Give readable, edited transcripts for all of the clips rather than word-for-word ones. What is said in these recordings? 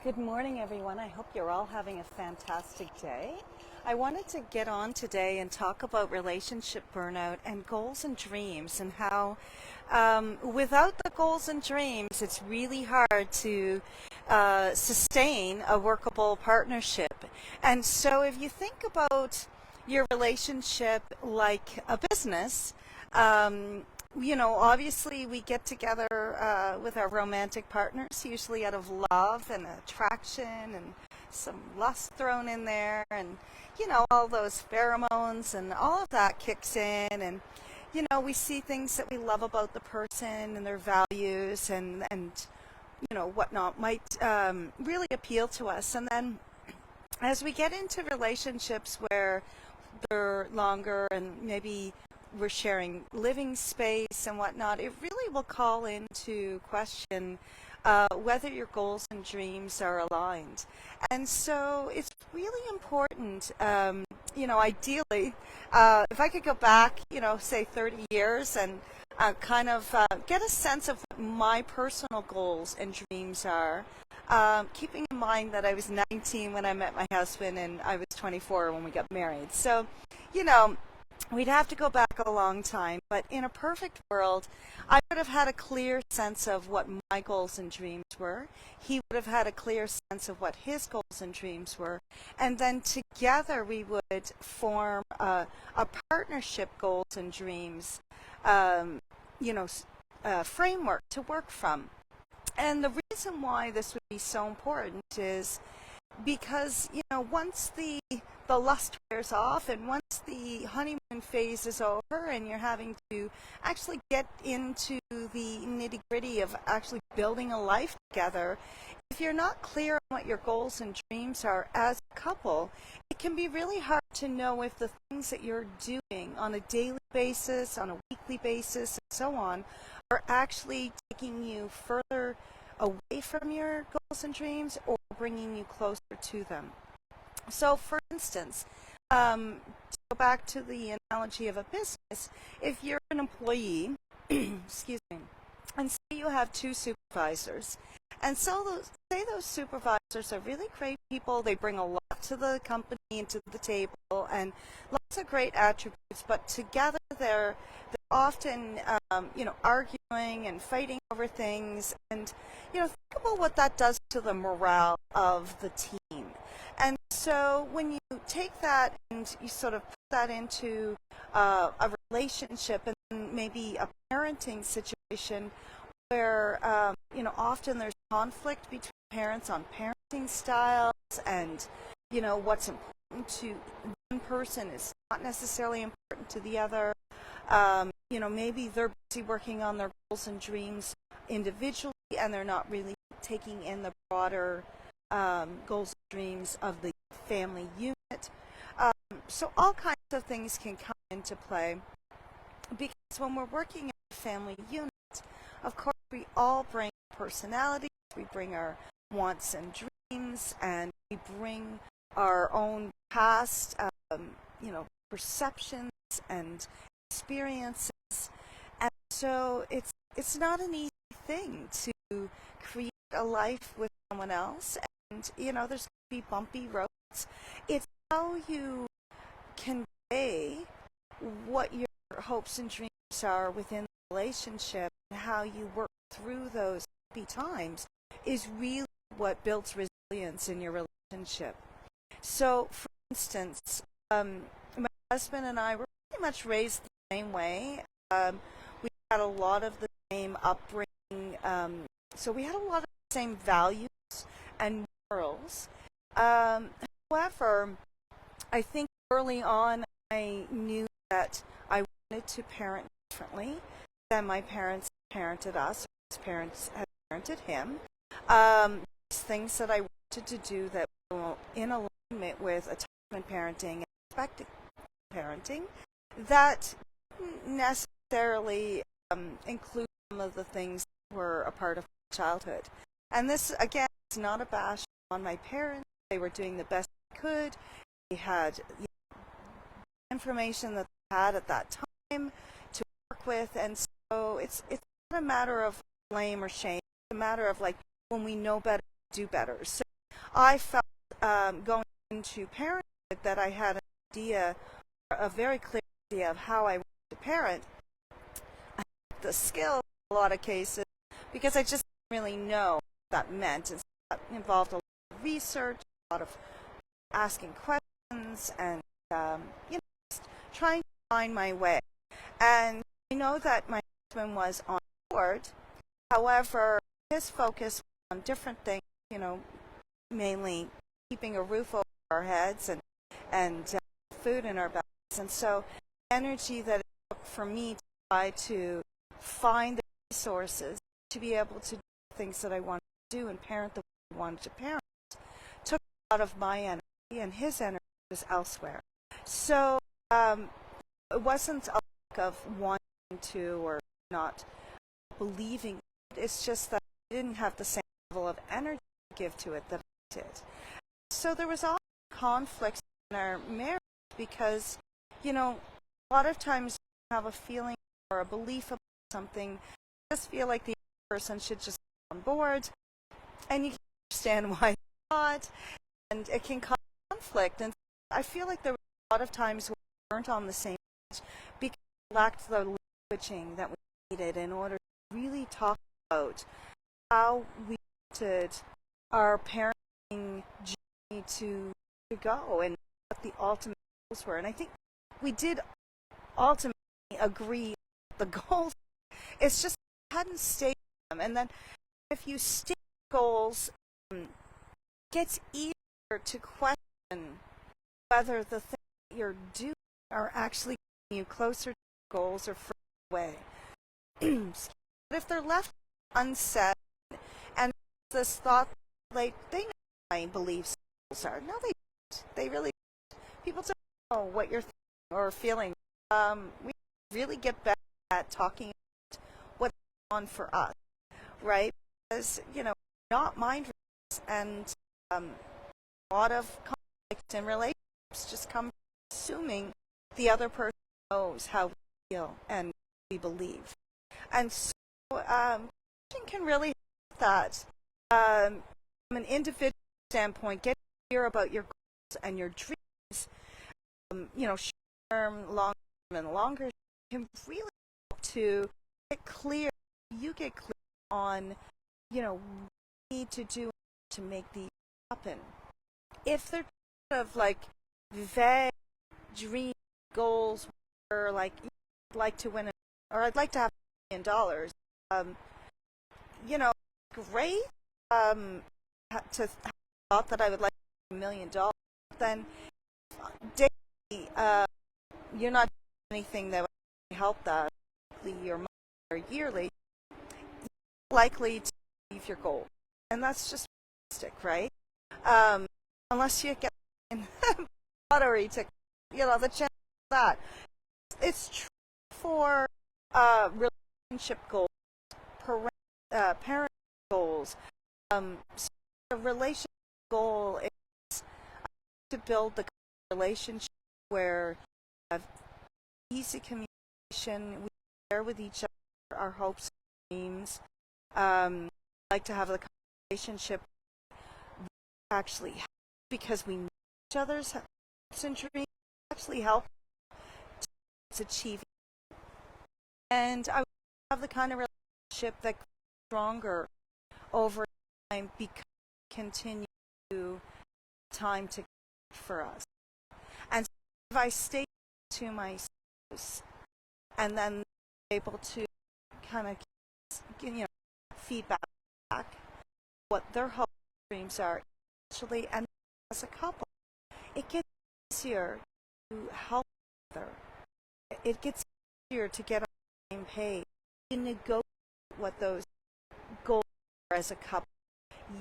Good morning, everyone. I hope you're all having a fantastic day. I wanted to get on today and talk about relationship burnout and goals and dreams, and how without the goals and dreams, it's really hard to sustain a workable partnership. And so if you think about your relationship like a business, obviously we get together with our romantic partners, usually out of love and attraction and some lust thrown in there, and, all those pheromones and all of that kicks in. And, we see things that we love about the person and their values and whatnot might really appeal to us. And then as we get into relationships where they're longer and maybe we're sharing living space and whatnot, it really will call into question whether your goals and dreams are aligned. And so it's really important, ideally, if I could go back, say 30 years and kind of get a sense of what my personal goals and dreams are, keeping in mind that I was 19 when I met my husband and I was 24 when we got married. So, we'd have to go back a long time, but in a perfect world, I would have had a clear sense of what my goals and dreams were. He would have had a clear sense of what his goals and dreams were. And then together we would form a partnership goals and dreams, framework to work from. And the reason why this would be so important is because once the lust wears off and once the honeymoon phase is over and you're having to actually get into the nitty-gritty of actually building a life together, if you're not clear on what your goals and dreams are as a couple, it can be really hard to know if the things that you're doing on a daily basis, on a weekly basis, and so on, are actually taking you further away from your goals and dreams or bringing you closer to them. So, for instance, to go back to the analogy of a business, if you're an employee, excuse me, and say you have two supervisors, and so say those supervisors are really great people, they bring a lot to the company and to the table, and lots of great attributes, but together they're often, arguing and fighting over things, and, think about what that does to the morale of the team. And so when you take that and you sort of put that into a relationship and maybe a parenting situation where, often there's conflict between parents on parenting styles, and, what's important to one person is not necessarily important to the other. Maybe they're busy working on their goals and dreams individually and they're not really taking in the broader goals and dreams of the family unit. So all kinds of things can come into play, because when we're working in a family unit, of course we all bring personalities, we bring our wants and dreams, and we bring our own past, perceptions and experiences. And so it's not an easy thing to create a life with someone else, and there's going to be bumpy roads. It's how you convey what your hopes and dreams are within the relationship and how you work through those happy times is really what builds resilience in your relationship. So, for instance, my husband and I were pretty much raised the same way. We had a lot of the same upbringing, so we had a lot of the same values and morals. However, I think early on I knew that I wanted to parent differently than my parents parented us, or his parents had parented him. Things that I wanted to do that were in alignment with attachment parenting and expected parenting that didn't necessarily include some of the things that were a part of my childhood. And this, again, is not a bash on my parents. They were doing the best they could. They had information that they had at that time to work with, and so it's not a matter of blame or shame. It's a matter of, like, when we know better, do better. So I felt going into parenthood that I had an idea, a very clear idea of how I wanted to parent. I had the skill in a lot of cases because I just didn't really know what that meant. And so that involved a lot of research, a lot of asking questions, and just trying to find my way. And I know that my husband was on board. However, his focus was on different things, mainly keeping a roof over our heads and food in our bellies. And so the energy that it took for me to try to find the resources to be able to do things that I wanted to do and parent the way I wanted to parent took a lot of my energy, and his energy was elsewhere. So it wasn't a lack of wanting to or not believing. It's just that I didn't have the same level of energy to give to it that I did. So there was all conflicts in our marriage because, a lot of times you have a feeling or a belief about something, you just feel like the other person should just be on board, and you can't understand why not, and it can cause conflict. And I feel like there were a lot of times where we weren't on the same page because we lacked the languaging that we needed in order to really talk about how we wanted our parenting journey to go and what the ultimate goals were. And I think we did ultimately agree the goals. It's just we hadn't stated them. And then if you state goals, it gets easier to question whether the things that you're doing are actually getting you closer to goals or further away. But if they're left unsaid, and this thought, like, they know what my beliefs are. No, they don't. They really don't. People don't know what you're thinking or feeling. We really get better at talking about what's going on for us, right? Because, not mind readers, and a lot of conflict in relationships just come from assuming the other person knows how we feel and we believe. And so coaching can really help that. From an individual standpoint, get clear about your goals and your dreams, short-term, long-term, and longer, can really help to get clear. You get clear on, what you need to do to make these happen. If they're sort of like vague dream goals, or like I'd like to win, or I'd like to have $1 million, great. To thought that I would like $1 million, then daily, you're not doing anything that would help that weekly or monthly or yearly, you're likely to achieve your goal. And that's just realistic, right? Unless you get in lottery ticket, the chance of that. It's true for relationship goals, parent goals. So the relationship goal is to build the relationship where we have easy communication, we share with each other our hopes and dreams. Like to have the relationship actually help because we know each other's hopes and dreams, actually help to achieve. And I would have the kind of relationship that grows stronger over time because we continue time to for us. And so if I stay to my spouse and then able to kind of feedback what their hopes and dreams are actually, and as a couple, it gets easier to help each other. It gets easier to get on the same page. You negotiate what those goals are as a couple.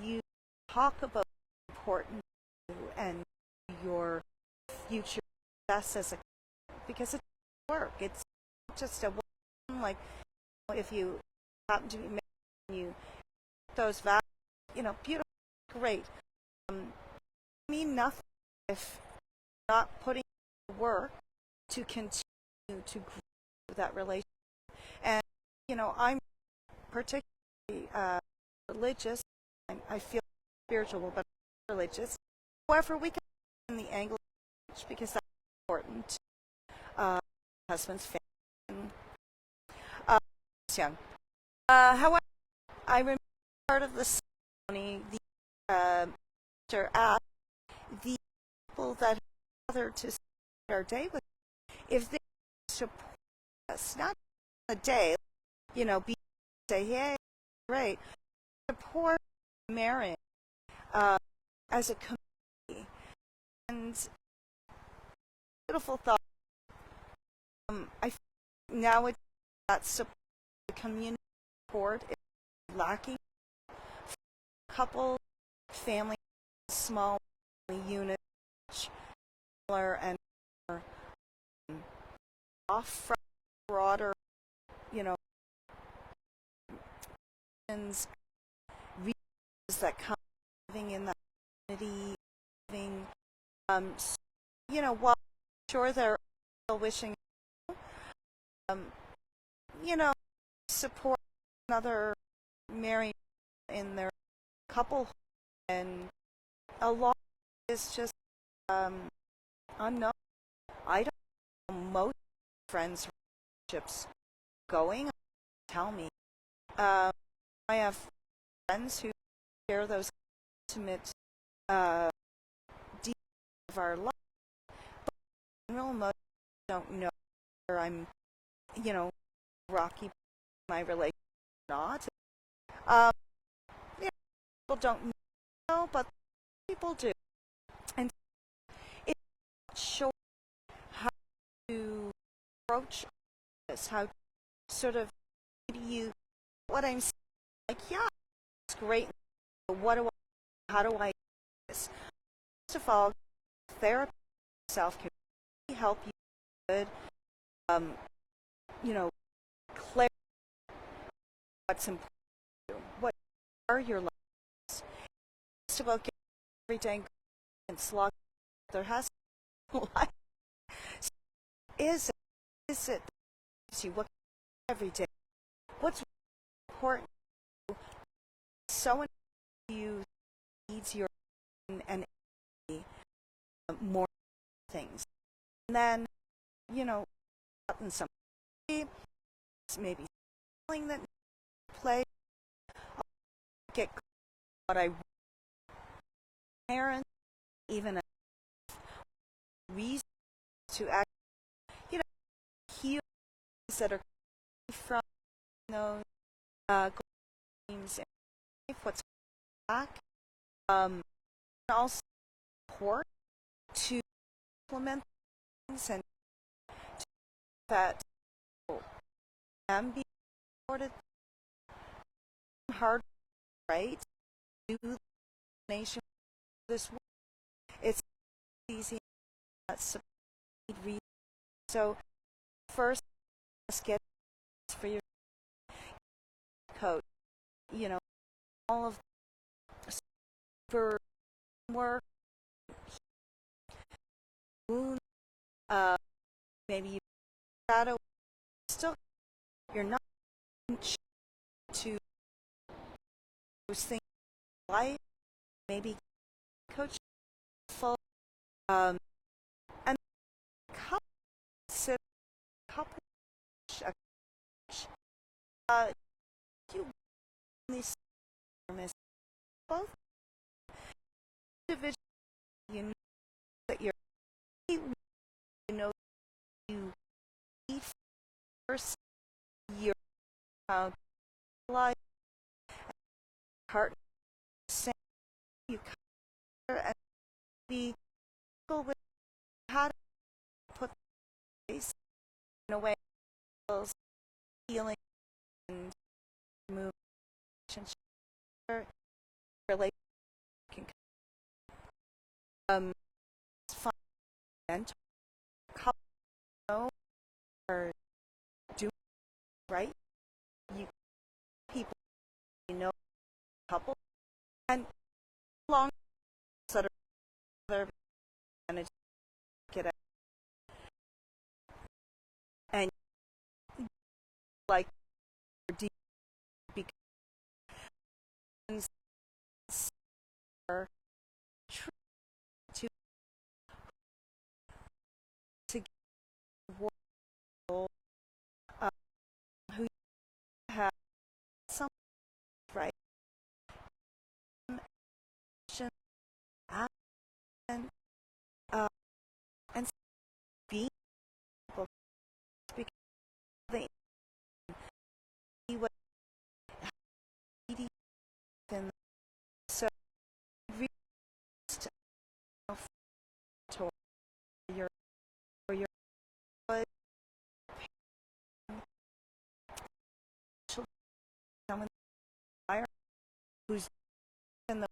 You talk about what's important to you and your future success as a couple because it's work. It's not just a like if you happen to be married and you those values, beautiful, great. Mean nothing if you're not putting work to continue to grow that relationship. And I'm particularly religious. I feel spiritual, but religious. However, we can in the Anglican Church because that's important. Husband's family. Was young. However, I remember part of the ceremony, the pastor asked the people that gathered to spend our day with if they support us, not a day, be say, hey, great, support marriage as a community. And beautiful thought. I think nowadays that support, the community support is lacking. Couple, family, small units, smaller and more, off from broader, reasons that come living in the community, living, while I'm sure they're still wishing, support another married in their couple, and a lot is just unknown. I don't know most friends' relationships going. Tell me. I have friends who share those intimate details of our life, but in general, most don't know where I'm, rocky my relationship or not. People don't know, but people do. And it's not sure how to approach this, how to sort of you what I'm saying. Like, yeah, it's great. But how do I do this? First of all, therapy itself can really help you good, clarify what's important to you. What are your lives? It's about getting every day and slog. There has to be life. So is it that gives you what every day? What's important to you? So important you needs your and energy, more things. And then, in some maybe feeling that play, get what I parents, even a reason to act, heal that are from those dreams and what's back, and also support to implement things and to that can be supported. Hard, right? Do the nation this work. It's easy. That's reason. So first, let's get for your coach. All of for work, wound, maybe you shadow. Still, you're not to those things in life. Maybe coach full, and couple sit couple you these both individual, that you're you eat first your life partner same you cover and be able with how to put place in a way that feels healing and move relationship relationship can it's fun mentor couple know or do right you people couple and long that are other manage get out and like deep because and uh, and being able to because they see what needy and so really just, to your or your good someone who's in the